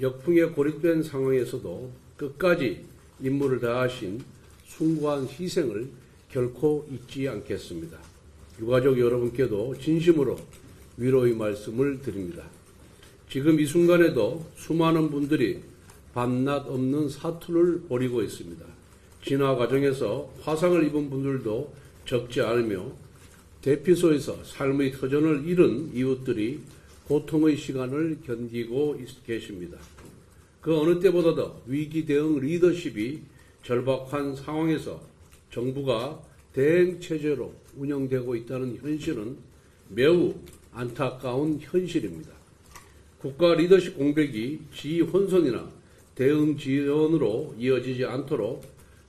역풍에 고립된 상황에서도 끝까지 임무를 다하신 숭고한 희생을 결코 잊지 않겠습니다. 유가족 여러분께도 진심으로 위로의 말씀을 드립니다. 지금 이 순간에도 수많은 분들이 밤낮 없는 사투를 벌이고 있습니다. 진화 과정에서 화상을 입은 분들도 적지 않으며 대피소에서 삶의 터전을 잃은 이웃들이 고통의 시간을 견디고 계십니다. 그 어느 때보다도 위기 대응 리더십이 절박한 상황에서 정부가 대행 체제로 운영되고 있다는 현실은 매우 안타까운 현실입니다. 국가 리더십 공백이 지휘 혼선이나 대응 지연으로 이어지지 않도록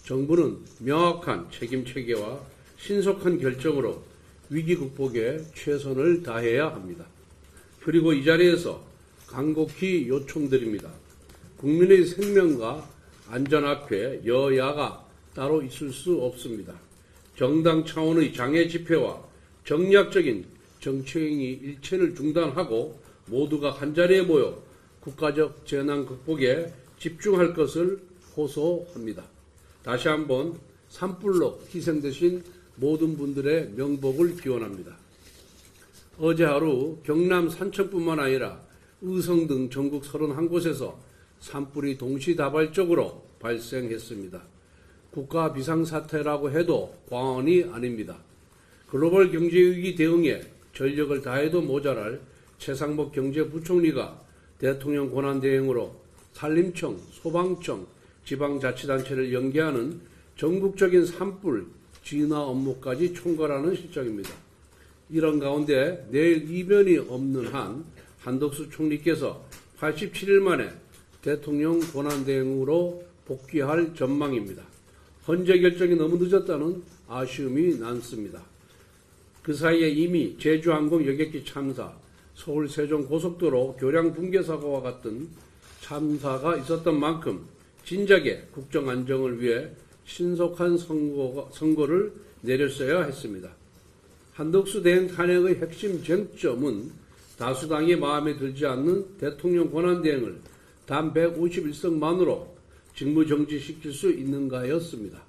정부는 명확한 책임 체계와 신속한 결정으로 위기 극복에 최선을 다해야 합니다. 그리고 이 자리에서 간곡히 요청드립니다. 국민의 생명과 안전 앞에 여야가 따로 있을 수 없습니다. 정당 차원의 장애 집회와 정략적인 정치행위 일체를 중단하고 모두가 한자리에 모여 국가적 재난 극복에 집중할 것을 호소합니다. 다시 한번 산불로 희생되신 모든 분들의 명복을 기원합니다. 어제 하루 경남 산청뿐만 아니라 의성 등 전국 31곳에서 산불이 동시다발적으로 발생했습니다. 국가 비상사태라고 해도 과언이 아닙니다. 글로벌 경제위기 대응에 전력을 다해도 모자랄 최상목 경제부총리가 대통령 권한대행으로 산림청, 소방청, 지방자치단체를 연계하는 전국적인 산불 진화 업무까지 총괄하는 실정입니다. 이런 가운데 내일 이변이 없는 한 한덕수 총리께서 87일 만에 대통령 권한대행으로 복귀할 전망입니다. 헌재 결정이 너무 늦었다는 아쉬움이 남습니다. 그 사이에 이미 제주항공 여객기 참사, 서울 세종고속도로 교량 붕괴 사고와 같은 참사가 있었던 만큼 진작에 국정 안정을 위해 신속한 선고를 내렸어야 했습니다. 한덕수 대행 탄핵의 핵심 쟁점은 다수당이 마음에 들지 않는 대통령 권한대행을 단 151석만으로 직무정지시킬 수 있는가였습니다.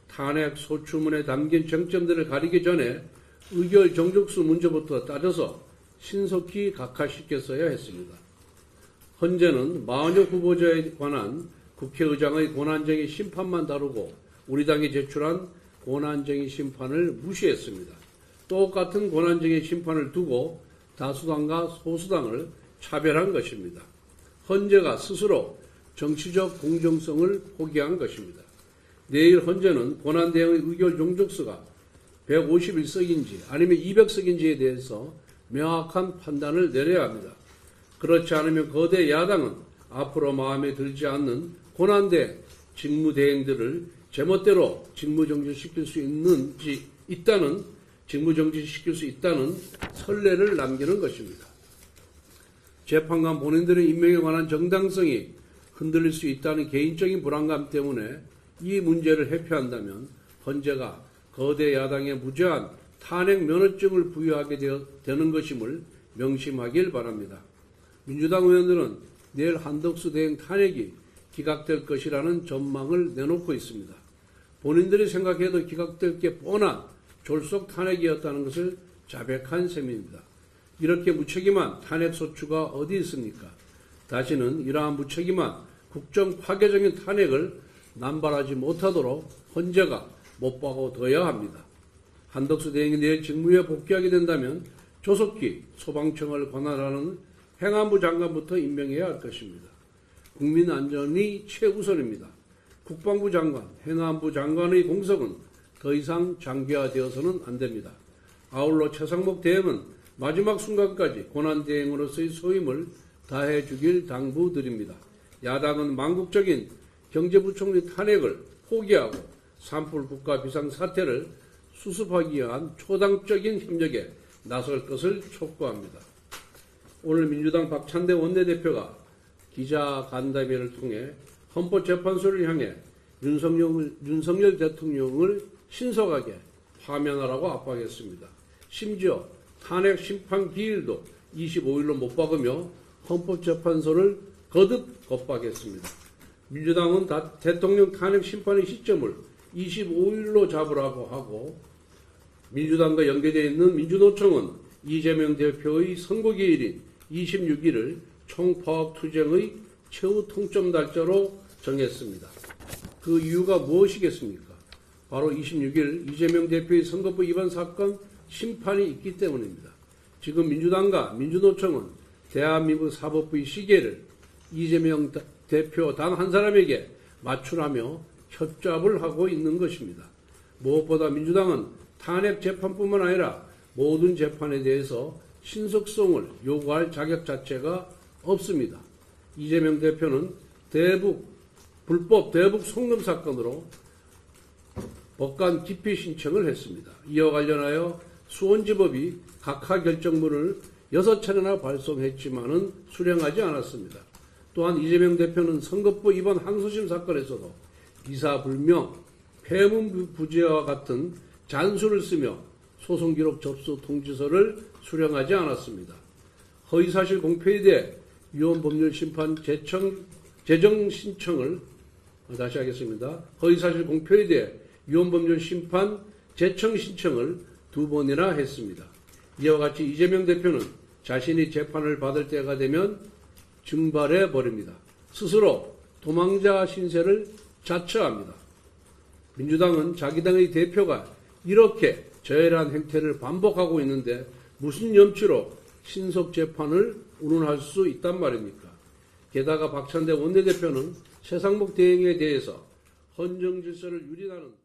탄핵 소추문에 담긴 쟁점들을 가리기 전에 의결 정족수 문제부터 따져서 신속히 각하시켰어야 했습니다. 헌재는 마은혁 후보자에 관한 국회의장의 권한쟁의 심판만 다루고 우리 당이 제출한 권한쟁의 심판을 무시했습니다. 똑같은 권한쟁의 심판을 두고 다수당과 소수당을 차별한 것입니다. 헌재가 스스로 정치적 공정성을 포기한 것입니다. 내일 헌재는 권한대행의 의결 종족수가 151석인지 아니면 200석인지에 대해서 명확한 판단을 내려야 합니다. 그렇지 않으면 거대 야당은 앞으로 마음에 들지 않는 권한대행, 직무대행들을 제멋대로 직무정지시킬 수 있다는 선례를 남기는 것입니다. 재판관 본인들의 임명에 관한 정당성이 흔들릴 수 있다는 개인적인 불안감 때문에 이 문제를 회피한다면 헌재가 거대 야당에 무제한 탄핵 면허증을 부여하게 되는 것임을 명심하길 바랍니다. 민주당 의원들은 내일 한덕수 대행 탄핵이 기각될 것이라는 전망을 내놓고 있습니다. 본인들이 생각해도 기각될 게 뻔한 졸속 탄핵이었다는 것을 자백한 셈입니다. 이렇게 무책임한 탄핵 소추가 어디 있습니까? 다시는 이러한 무책임한 국정 파괴적인 탄핵을 남발하지 못하도록 헌재가 못 박아둬야 합니다. 한덕수 대행이 내일 직무에 복귀하게 된다면 조속히 소방청을 관할하는 행안부 장관부터 임명해야 할 것입니다. 국민 안전이 최우선입니다. 국방부 장관, 행안부 장관의 공석은 더 이상 장기화되어서는 안 됩니다. 아울러 최상목 대행은 마지막 순간까지 권한대행으로서의 소임을 다해주길 당부드립니다. 야당은 망국적인 경제부총리 탄핵을 포기하고 산불 국가 비상사태를 수습하기 위한 초당적인 협력에 나설 것을 촉구합니다. 오늘 민주당 박찬대 원내대표가 기자간담회를 통해 헌법재판소를 향해 윤석열 대통령을 신속하게 파면하라고 압박했습니다. 심지어 탄핵 심판 기일도 25일로 못 박으며 헌법재판소를 거듭 겁박했습니다. 민주당은 대통령 탄핵 심판의 시점을 25일로 잡으라고 하고 민주당과 연계되어 있는 민주노총은 이재명 대표의 선거기일인 26일을 총파업투쟁의 최후 통점 날짜로 정했습니다. 그 이유가 무엇이겠습니까? 바로 26일 이재명 대표의 선거법 위반 사건 심판이 있기 때문입니다. 지금 민주당과 민주노총은 대한민국 사법부의 시계를 이재명 대표 단 한 사람에게 맞추라며 협잡을 하고 있는 것입니다. 무엇보다 민주당은 탄핵 재판뿐만 아니라 모든 재판에 대해서 신속성을 요구할 자격 자체가 없습니다. 이재명 대표는 불법 대북 송금 사건으로 법관 기피 신청을 했습니다. 이와 관련하여 수원지법이 각하 결정문을 6차례나 발송했지만은 수령하지 않았습니다. 또한 이재명 대표는 선거법 위반 항소심 사건에서도 기사불명, 폐문부재와 같은 잔수를 쓰며 소송기록 접수 통지서를 수령하지 않았습니다. 허위사실 공표에 대해 위헌법률심판 제정 신청을 다시 하겠습니다. 허위사실 공표에 대해 위헌법률심판 제청 신청을 2번이나 했습니다. 이와 같이 이재명 대표는 자신이 재판을 받을 때가 되면 증발해 버립니다. 스스로 도망자 신세를 자처합니다. 민주당은 자기 당의 대표가 이렇게 저열한 행태를 반복하고 있는데 무슨 염치로 신속 재판을 운운할 수 있단 말입니까? 게다가 박찬대 원내대표는 최상목 대행에 대해서 헌정 질서를 유린하는